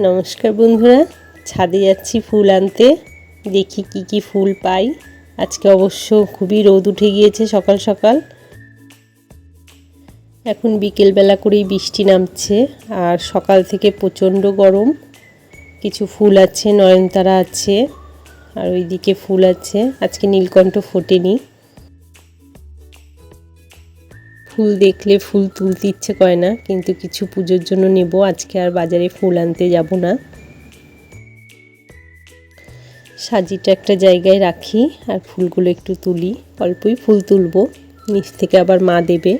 নমস্কার বন্ধুরা, ছাদে যাচ্ছি ফুল আনতে। দেখি কি কি ফুল পাই। আজকে অবশ্য খুবই রোদ উঠে গিয়েছে সকাল সকাল। এখন বিকেলবেলা করেই বৃষ্টি নামছে আর সকাল থেকে প্রচণ্ড গরম। কিছু ফুল আছে, নয়নতারা আছে আর ওইদিকে ফুল আছে। আজকে নীলকণ্ঠ ফোটেনি। ফুল দেখলে ফুল তুলতে ইচ্ছে করে না, কিন্তু কিছু পুজোর জন্য নেব। আজকে আর বাজারে ফুল আনতে যাব না। সাজিটা একটা জায়গায় রাখি আর ফুলগুলো একটু তুলি। অল্পই ফুল তুলবো, নিচ থেকে আবার মা দেবে।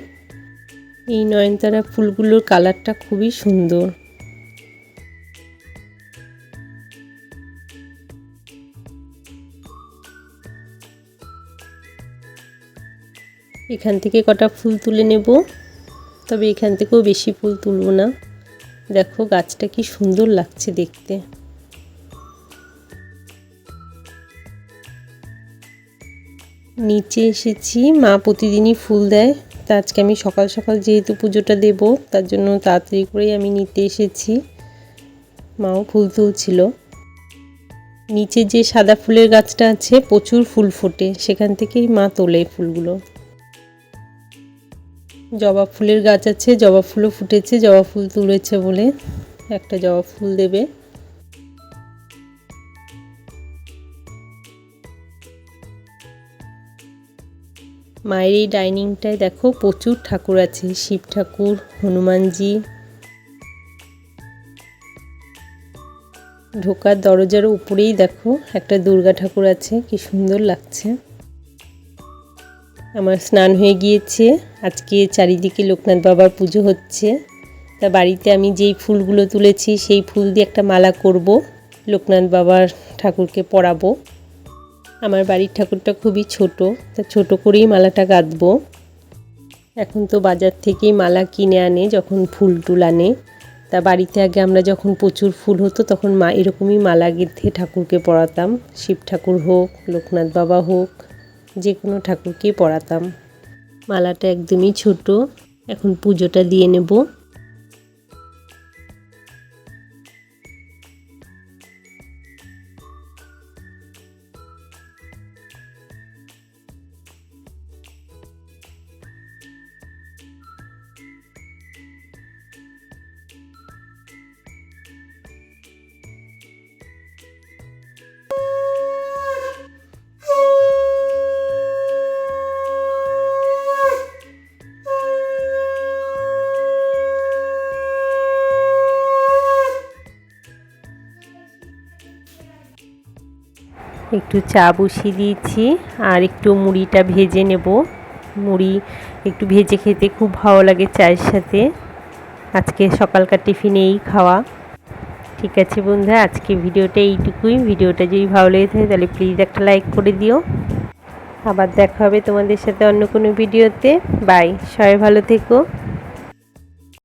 এই নয়নতারা ফুলগুলোর কালারটা খুবই সুন্দর। এখান থেকে কটা ফুল তুলে নেব, তবে এখান থেকেও বেশি ফুল তুলব না। দেখো গাছটা কি সুন্দর লাগছে দেখতে। নিচে এসেছি, মা প্রতিদিনই ফুল দেয়। তা আজকে আমি সকাল সকাল যেহেতু পুজোটা দেব, তার জন্য তাড়াতাড়ি করেই আমি নিতে এসেছি। মাও ফুল তুলছিল। নিচে যে সাদা ফুলের গাছটা আছে, প্রচুর ফুল ফোটে, সেখান থেকেই মা তোলে ফুলগুলো। জবা ফুলের গাছ আছে, জবা ফুলও ফুটেছে। জবা ফুল তুলেছে বলে একটা জবা ফুল দেবে। মায়ের এই ডাইনিংটায় দেখো প্রচুর ঠাকুর আছে, শিব ঠাকুর, হনুমানজি। ঢোকার দরজার উপরেই দেখো একটা দুর্গা ঠাকুর আছে, কি সুন্দর লাগছে। আমার স্নান হয়ে গিয়েছে। আজকে চারিদিকে লোকনাথ বাবার পুজো হচ্ছে। তা বাড়িতে আমি যেই ফুলগুলো তুলেছি সেই ফুল দিয়ে একটা মালা করব, লোকনাথ বাবার ঠাকুরকে পরাবো। আমার বাড়ির ঠাকুরটা খুবই ছোট, তা ছোট করেই মালাটা গাঁথবো। এখন তো বাজার থেকেই মালা কিনে আনে যখন ফুল টুল আনে। তা বাড়িতে আগে আমরা যখন প্রচুর ফুল হতো তখন মা এরকমই মালা গেঁথে ঠাকুরকে পরাতাম। শিব ঠাকুর হোক, লোকনাথ বাবা হোক, যে কোনো ঠাকুরকেই পরাতাম। মালাটা একদমই ছোট। এখন পুজোটা দিয়ে নেব। একটু চা বসিয়ে দিয়েছি আর একটু মুড়িটা ভেজে নেব। মুড়ি একটু ভেজে খেতে খুব ভালো লাগে চায়ের সাথে। আজকে সকালকার টিফিনে এই খাওয়া। ঠিক আছে বন্ধুরা, আজকে ভিডিওটা এইটুকুই। ভিডিওটা যদি ভালো লেগে থাকে তাহলে প্লিজ একটা লাইক করে দিও। আবার দেখা হবে তোমাদের সাথে অন্য কোনো ভিডিওতে। বাই, সবাই ভালো থেকো।